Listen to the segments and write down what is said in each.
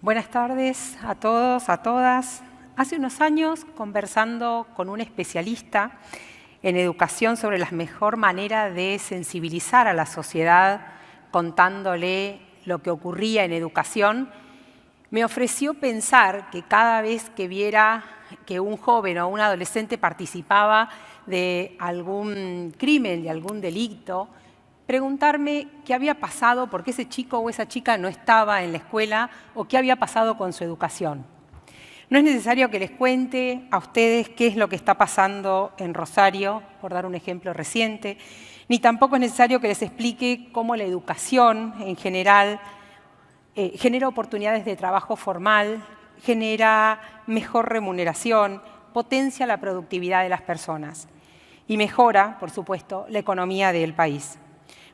Buenas tardes a todos, a todas. Hace unos años, conversando con un especialista en educación sobre la mejor manera de sensibilizar a la sociedad, contándole lo que ocurría en educación, me ofreció pensar que cada vez que viera que un joven o un adolescente participaba de algún crimen, de algún delito, preguntarme qué había pasado, por qué ese chico o esa chica no estaba en la escuela o qué había pasado con su educación. No es necesario que les cuente a ustedes qué es lo que está pasando en Rosario, por dar un ejemplo reciente, ni tampoco es necesario que les explique cómo la educación en general genera oportunidades de trabajo formal, genera mejor remuneración, potencia la productividad de las personas y mejora, por supuesto, la economía del país.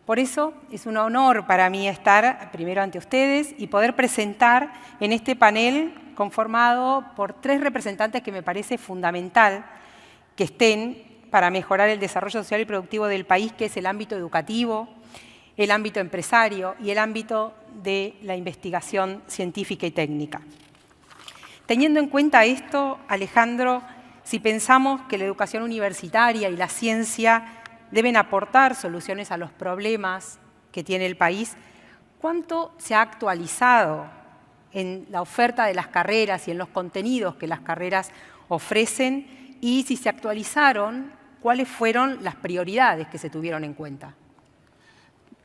Por eso es un honor para mí estar primero ante ustedes y poder presentar en este panel conformado por 3 representantes que me parece fundamental que estén para mejorar el desarrollo social y productivo del país, que es el ámbito educativo, el ámbito empresario y el ámbito de la investigación científica y técnica. Teniendo en cuenta esto, Alejandro, si pensamos que la educación universitaria y la ciencia deben aportar soluciones a los problemas que tiene el país, ¿cuánto se ha actualizado en la oferta de las carreras y en los contenidos que las carreras ofrecen? Y si se actualizaron, ¿cuáles fueron las prioridades que se tuvieron en cuenta?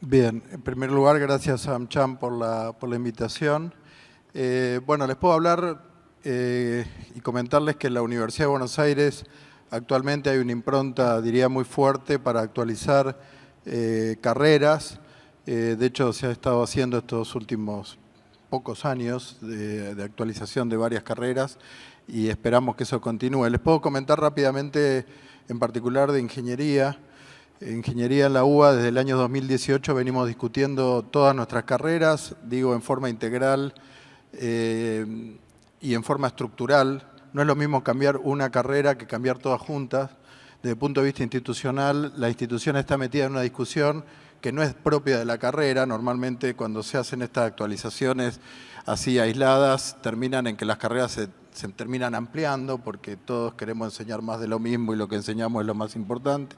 Bien, en primer lugar, gracias a AmCham por la invitación. Bueno, les puedo hablar y comentarles que en la Universidad de Buenos Aires actualmente hay una impronta, diría, muy fuerte para actualizar carreras. De hecho, se ha estado haciendo estos últimos pocos años de actualización de varias carreras y esperamos que eso continúe. Les puedo comentar rápidamente, en particular de ingeniería. Ingeniería en la UBA, desde el año 2018 venimos discutiendo todas nuestras carreras, digo en forma integral y en forma estructural. No es lo mismo cambiar una carrera que cambiar todas juntas. Desde el punto de vista institucional, la institución está metida en una discusión que no es propia de la carrera. Normalmente cuando se hacen estas actualizaciones así aisladas, terminan en que las carreras se terminan ampliando porque todos queremos enseñar más de lo mismo y lo que enseñamos es lo más importante.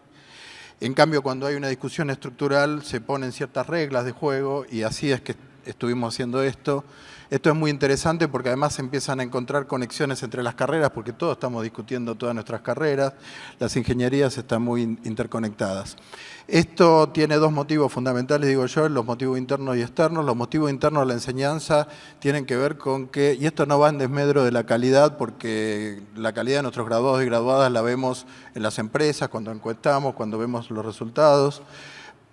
En cambio, cuando hay una discusión estructural, se ponen ciertas reglas de juego y así es que estuvimos haciendo esto. Esto es muy interesante porque además se empiezan a encontrar conexiones entre las carreras porque todos estamos discutiendo todas nuestras carreras. Las ingenierías están muy interconectadas. Esto tiene 2 motivos fundamentales, digo yo, los motivos internos y externos. Los motivos internos de la enseñanza tienen que ver con que, y esto no va en desmedro de la calidad, porque la calidad de nuestros graduados y graduadas la vemos en las empresas, cuando encuestamos, cuando vemos los resultados,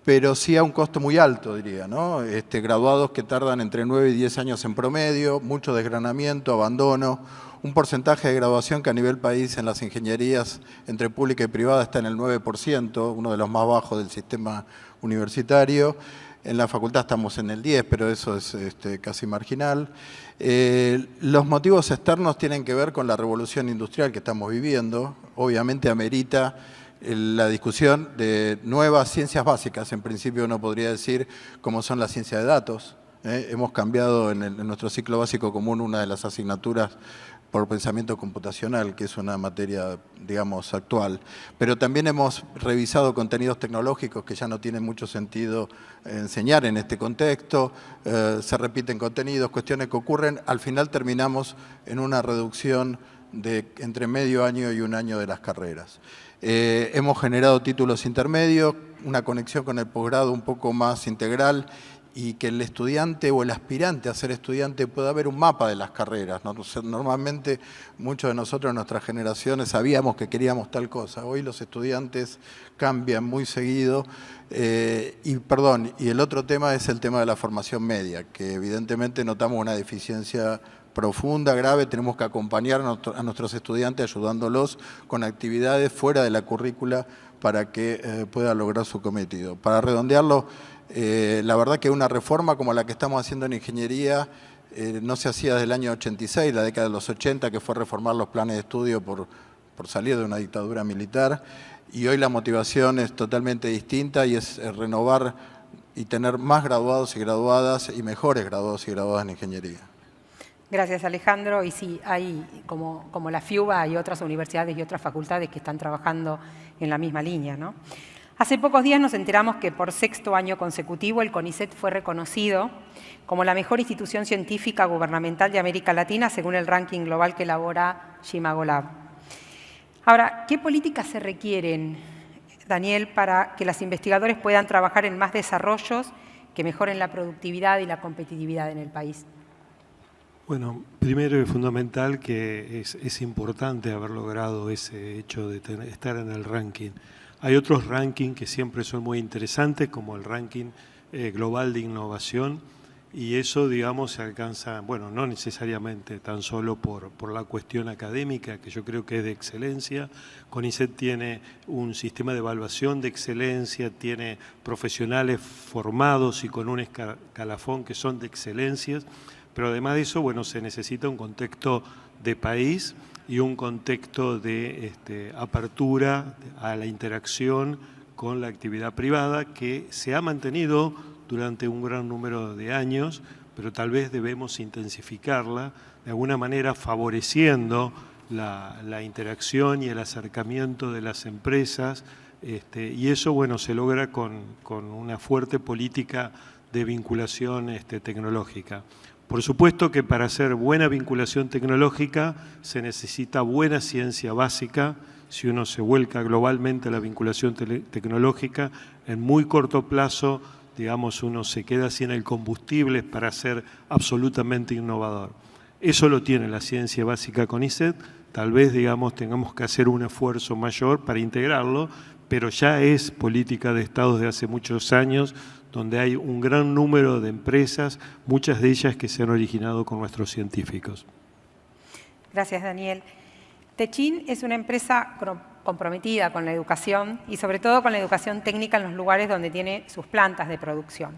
pero sí a un costo muy alto, diría, ¿no? Graduados que tardan entre 9 y 10 años en promedio, mucho desgranamiento, abandono, un porcentaje de graduación que a nivel país en las ingenierías entre pública y privada está en el 9%, uno de los más bajos del sistema universitario. En la facultad estamos en el 10%, pero eso es casi marginal. Los motivos externos tienen que ver con la revolución industrial que estamos viviendo. Obviamente amerita la discusión de nuevas ciencias básicas, en principio uno podría decir, como son la ciencia de datos. Hemos cambiado en nuestro ciclo básico común una de las asignaturas por pensamiento computacional, que es una materia, digamos, actual. Pero también hemos revisado contenidos tecnológicos que ya no tienen mucho sentido enseñar en este contexto. Se repiten contenidos, cuestiones que ocurren. Al final terminamos en una reducción de entre medio año y 1 año de las carreras. Hemos generado títulos intermedios, una conexión con el posgrado un poco más integral y que el estudiante o el aspirante a ser estudiante pueda ver un mapa de las carreras, ¿no? Normalmente muchos de nosotros en nuestras generaciones sabíamos que queríamos tal cosa. Hoy los estudiantes cambian muy seguido. Y el otro tema es el tema de la formación media, que evidentemente notamos una deficiencia profunda, grave. Tenemos que acompañar a nuestros estudiantes ayudándolos con actividades fuera de la currícula para que puedan lograr su cometido. Para redondearlo, la verdad que una reforma como la que estamos haciendo en ingeniería no se hacía desde el año 86, la década de los 80, que fue reformar los planes de estudio por salir de una dictadura militar, y hoy la motivación es totalmente distinta y es renovar y tener más graduados y graduadas y mejores graduados y graduadas en ingeniería. Gracias, Alejandro. Y sí, hay, como la FIUBA, hay otras universidades y otras facultades que están trabajando en la misma línea, ¿no? Hace pocos días nos enteramos que por 6º año consecutivo el CONICET fue reconocido como la mejor institución científica gubernamental de América Latina según el ranking global que elabora Jimagolab. Ahora, ¿qué políticas se requieren, Daniel, para que los investigadores puedan trabajar en más desarrollos que mejoren la productividad y la competitividad en el país? Bueno, primero es fundamental que es importante haber logrado ese hecho de estar en el ranking. Hay otros rankings que siempre son muy interesantes, como el ranking global de innovación, y eso, digamos, se alcanza, bueno, no necesariamente tan solo por la cuestión académica, que yo creo que es de excelencia. CONICET tiene un sistema de evaluación de excelencia, tiene profesionales formados y con un escalafón que son de excelencias. Pero además de eso, bueno, se necesita un contexto de país y un contexto de apertura a la interacción con la actividad privada que se ha mantenido durante un gran número de años, pero tal vez debemos intensificarla, de alguna manera favoreciendo la interacción y el acercamiento de las empresas, y eso, bueno, se logra con una fuerte política de vinculación tecnológica. Por supuesto que para hacer buena vinculación tecnológica se necesita buena ciencia básica. Si uno se vuelca globalmente a la vinculación tecnológica, en muy corto plazo, digamos, uno se queda sin el combustible para ser absolutamente innovador. Eso lo tiene la ciencia básica CONICET. Tal vez, digamos, tengamos que hacer un esfuerzo mayor para integrarlo, pero ya es política de Estado desde hace muchos años, donde hay un gran número de empresas, muchas de ellas que se han originado con nuestros científicos. Gracias, Daniel. Techin es una empresa comprometida con la educación y sobre todo con la educación técnica en los lugares donde tiene sus plantas de producción.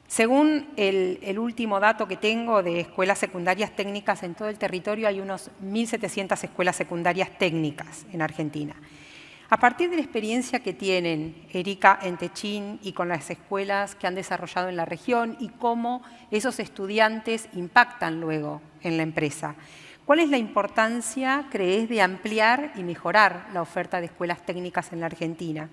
Según el último dato que tengo de escuelas secundarias técnicas en todo el territorio, hay unos 1.700 escuelas secundarias técnicas en Argentina. A partir de la experiencia que tienen, Erika, en Techin y con las escuelas que han desarrollado en la región y cómo esos estudiantes impactan luego en la empresa, ¿cuál es la importancia, crees, de ampliar y mejorar la oferta de escuelas técnicas en la Argentina?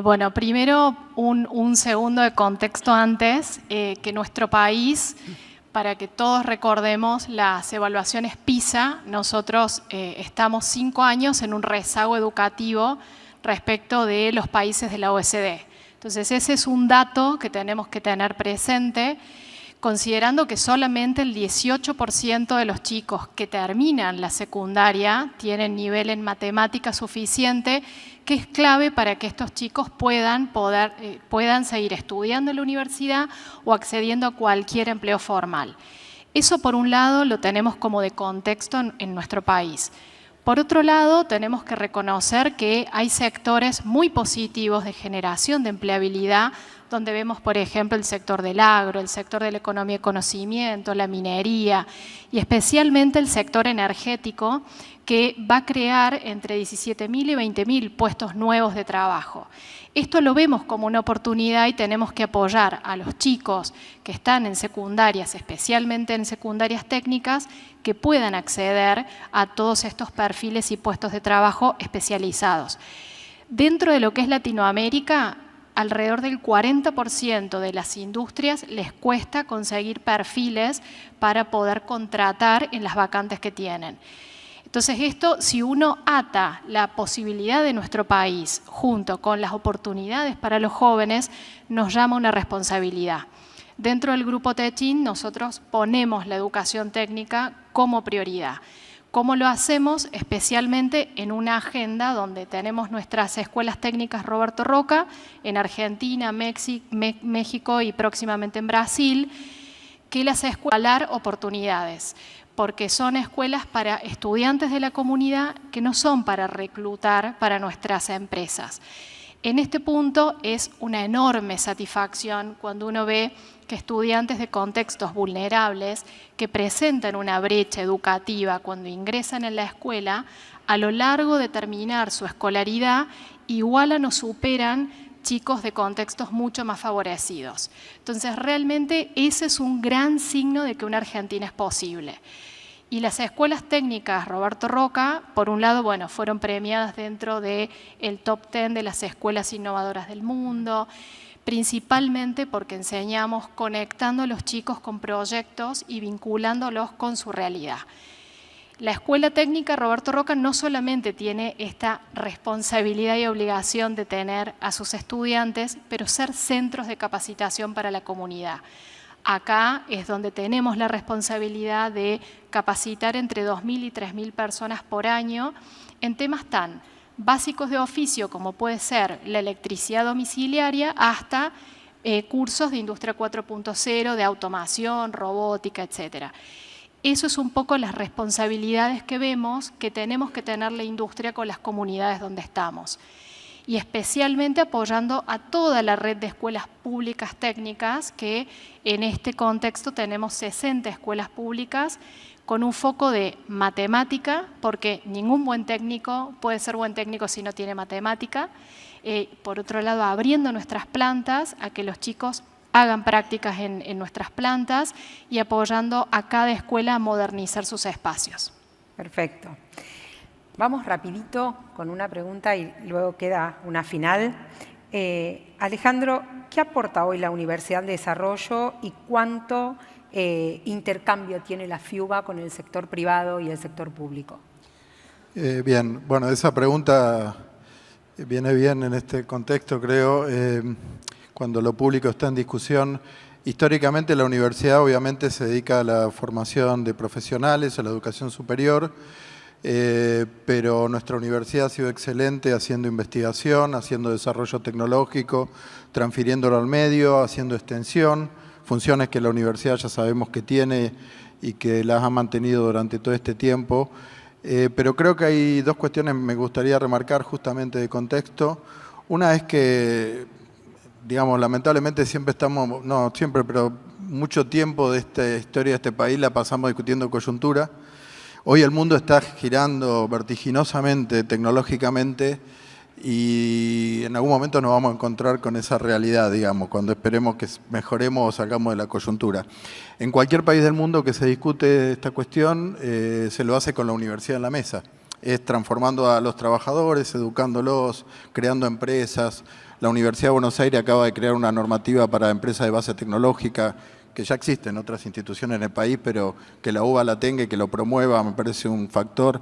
Bueno, primero un segundo de contexto antes, que nuestro país, para que todos recordemos las evaluaciones PISA, nosotros estamos 5 años en un rezago educativo respecto de los países de la OECD. Entonces ese es un dato que tenemos que tener presente, considerando que solamente el 18% de los chicos que terminan la secundaria tienen nivel en matemática suficiente, que es clave para que estos chicos puedan seguir estudiando en la universidad o accediendo a cualquier empleo formal. Eso, por un lado, lo tenemos como de contexto en nuestro país. Por otro lado, tenemos que reconocer que hay sectores muy positivos de generación de empleabilidad, donde vemos, por ejemplo, el sector del agro, el sector de la economía de conocimiento, la minería y especialmente el sector energético, que va a crear entre 17.000 y 20.000 puestos nuevos de trabajo. Esto lo vemos como una oportunidad y tenemos que apoyar a los chicos que están en secundarias, especialmente en secundarias técnicas, que puedan acceder a todos estos perfiles y puestos de trabajo especializados. Dentro de lo que es Latinoamérica, alrededor del 40% de las industrias les cuesta conseguir perfiles para poder contratar en las vacantes que tienen. Entonces esto, si uno ata la posibilidad de nuestro país junto con las oportunidades para los jóvenes, nos llama una responsabilidad. Dentro del Grupo Techin nosotros ponemos la educación técnica como prioridad. ¿Cómo lo hacemos? Especialmente en una agenda donde tenemos nuestras escuelas técnicas Roberto Roca, en Argentina, México y próximamente en Brasil, que las escuelas oportunidades, porque son escuelas para estudiantes de la comunidad que no son para reclutar para nuestras empresas. En este punto es una enorme satisfacción cuando uno ve que estudiantes de contextos vulnerables que presentan una brecha educativa cuando ingresan en la escuela, a lo largo de terminar su escolaridad, igualan o superan chicos de contextos mucho más favorecidos. Entonces, realmente ese es un gran signo de que una Argentina es posible. Y las escuelas técnicas Roberto Roca, por un lado, bueno, fueron premiadas dentro del top 10 de las escuelas innovadoras del mundo, principalmente porque enseñamos conectando a los chicos con proyectos y vinculándolos con su realidad. La Escuela Técnica Roberto Roca no solamente tiene esta responsabilidad y obligación de tener a sus estudiantes, pero ser centros de capacitación para la comunidad. Acá es donde tenemos la responsabilidad de capacitar entre 2.000 y 3.000 personas por año en temas tan básicos de oficio como puede ser la electricidad domiciliaria hasta cursos de industria 4.0, de automación, robótica, etcétera. Eso es un poco las responsabilidades que vemos que tenemos que tener la industria con las comunidades donde estamos. Y especialmente apoyando a toda la red de escuelas públicas técnicas, que en este contexto tenemos 60 escuelas públicas con un foco de matemática, porque ningún buen técnico puede ser buen técnico si no tiene matemática. Por otro lado, abriendo nuestras plantas a que los chicos hagan prácticas en nuestras plantas y apoyando a cada escuela a modernizar sus espacios. Perfecto. Vamos rapidito con una pregunta y luego queda una final. Alejandro, ¿qué aporta hoy la Universidad de Desarrollo y cuánto intercambio tiene la FIUBA con el sector privado y el sector público? Bien, bueno, esa pregunta viene bien en este contexto, creo. Cuando lo público está en discusión, históricamente la universidad obviamente se dedica a la formación de profesionales, a la educación superior, pero nuestra universidad ha sido excelente haciendo investigación, haciendo desarrollo tecnológico, transfiriéndolo al medio, haciendo extensión, funciones que la universidad ya sabemos que tiene y que las ha mantenido durante todo este tiempo. Pero creo que hay dos cuestiones que me gustaría remarcar justamente de contexto. Una es que, digamos, lamentablemente siempre estamos, no siempre, pero mucho tiempo de esta historia de este país la pasamos discutiendo coyuntura. Hoy el mundo está girando vertiginosamente, tecnológicamente, y en algún momento nos vamos a encontrar con esa realidad, digamos, cuando esperemos que mejoremos o salgamos de la coyuntura. En cualquier país del mundo que se discute esta cuestión, se lo hace con la universidad en la mesa. Es transformando a los trabajadores, educándolos, creando empresas. La Universidad de Buenos Aires acaba de crear una normativa para empresas de base tecnológica, que ya existen otras instituciones en el país, pero que la UBA la tenga y que lo promueva me parece un factor.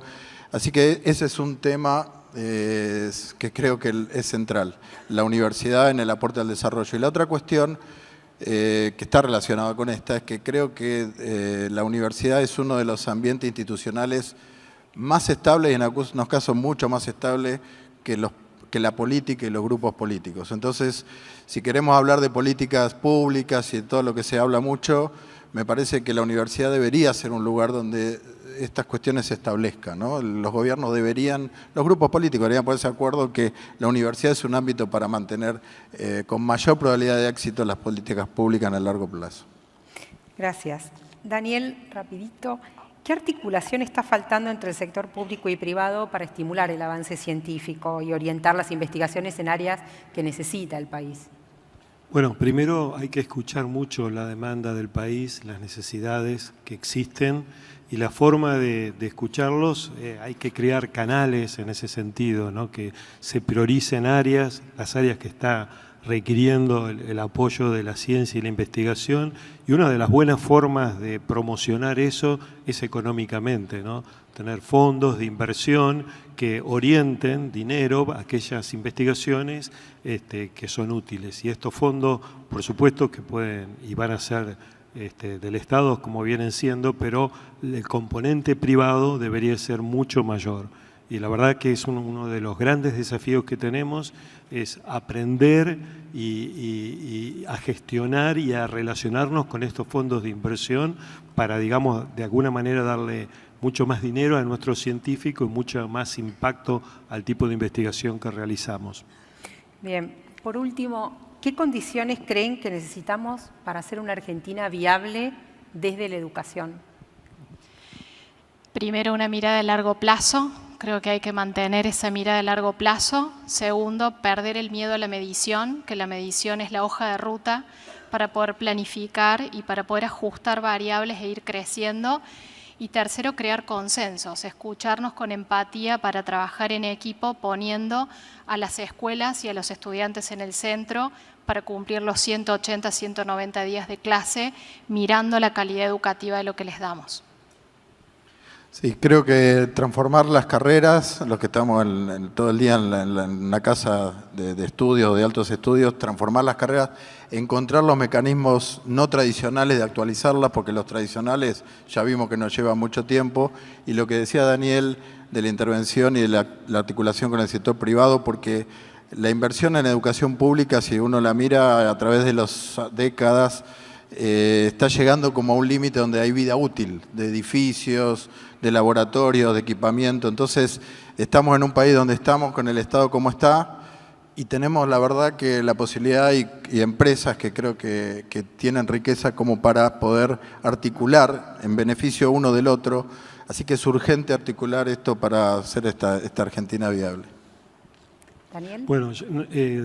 Así que ese es un tema que creo que es central, la universidad en el aporte al desarrollo. Y la otra cuestión que está relacionada con esta es que creo que la universidad es uno de los ambientes institucionales más estables y en algunos casos mucho más estables que la política y los grupos políticos. Entonces, si queremos hablar de políticas públicas y de todo lo que se habla mucho, me parece que la universidad debería ser un lugar donde estas cuestiones se establezcan, ¿no? Los gobiernos deberían, los grupos políticos deberían ponerse de acuerdo que la universidad es un ámbito para mantener con mayor probabilidad de éxito las políticas públicas en el largo plazo. Gracias. Daniel, rapidito. ¿Qué articulación está faltando entre el sector público y privado para estimular el avance científico y orientar las investigaciones en áreas que necesita el país? Bueno, primero hay que escuchar mucho la demanda del país, las necesidades que existen y la forma de escucharlos. Hay que crear canales en ese sentido, ¿no? Que se prioricen áreas, las áreas que está requiriendo el apoyo de la ciencia y la investigación, y una de las buenas formas de promocionar eso es económicamente, ¿no? Tener fondos de inversión que orienten dinero a aquellas investigaciones que son útiles. Y estos fondos, por supuesto, que pueden y van a ser del Estado como vienen siendo, pero el componente privado debería ser mucho mayor. Y la verdad que es uno de los grandes desafíos que tenemos, es aprender y a gestionar y a relacionarnos con estos fondos de inversión para, digamos, de alguna manera darle mucho más dinero a nuestros científicos y mucho más impacto al tipo de investigación que realizamos. Bien, por último, ¿qué condiciones creen que necesitamos para hacer una Argentina viable desde la educación? Primero, una mirada a largo plazo, creo que hay que mantener esa mirada de largo plazo. Segundo, perder el miedo a la medición, que la medición es la hoja de ruta para poder planificar y para poder ajustar variables e ir creciendo. Y tercero, crear consensos, escucharnos con empatía para trabajar en equipo, poniendo a las escuelas y a los estudiantes en el centro para cumplir los 180, 190 días de clase, mirando la calidad educativa de lo que les damos. Sí, creo que transformar las carreras, los que estamos todo el día en la casa de estudios, de altos estudios, transformar las carreras, encontrar los mecanismos no tradicionales de actualizarlas, porque los tradicionales ya vimos que nos lleva mucho tiempo, y lo que decía Daniel de la intervención y de la articulación con el sector privado, porque la inversión en educación pública, si uno la mira a través de las décadas, está llegando como a un límite donde hay vida útil, de edificios, de laboratorios, de equipamiento. Entonces, estamos en un país donde estamos, con el Estado como está, y tenemos la verdad que la posibilidad y empresas que creo que tienen riqueza como para poder articular en beneficio uno del otro. Así que es urgente articular esto para hacer esta Argentina viable. Daniel. Bueno,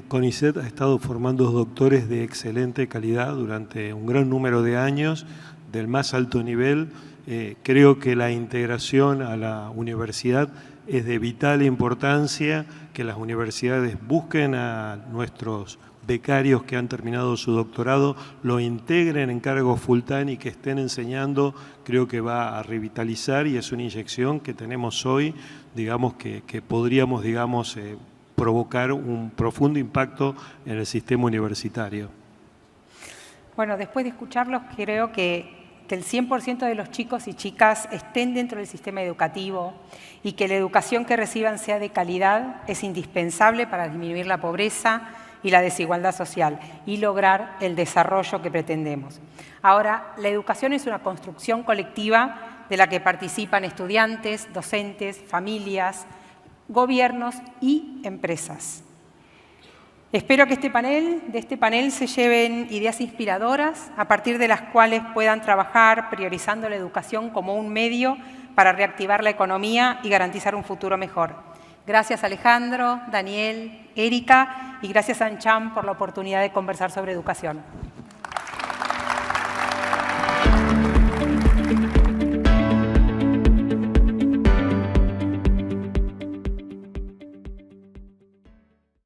CONICET ha estado formando doctores de excelente calidad durante un gran número de años, del más alto nivel. Creo que la integración a la universidad es de vital importancia, que las universidades busquen a nuestros becarios que han terminado su doctorado, lo integren en cargos full time y que estén enseñando. Creo que va a revitalizar y es una inyección que tenemos hoy, digamos, que podríamos, digamos, provocar un profundo impacto en el sistema universitario. Bueno, después de escucharlos, creo que el 100% de los chicos y chicas estén dentro del sistema educativo y que la educación que reciban sea de calidad es indispensable para disminuir la pobreza y la desigualdad social y lograr el desarrollo que pretendemos. Ahora, la educación es una construcción colectiva de la que participan estudiantes, docentes, familias, gobiernos y empresas. Espero que de este panel se lleven ideas inspiradoras a partir de las cuales puedan trabajar priorizando la educación como un medio para reactivar la economía y garantizar un futuro mejor. Gracias Alejandro, Daniel, Erika y gracias a ANCHAM por la oportunidad de conversar sobre educación.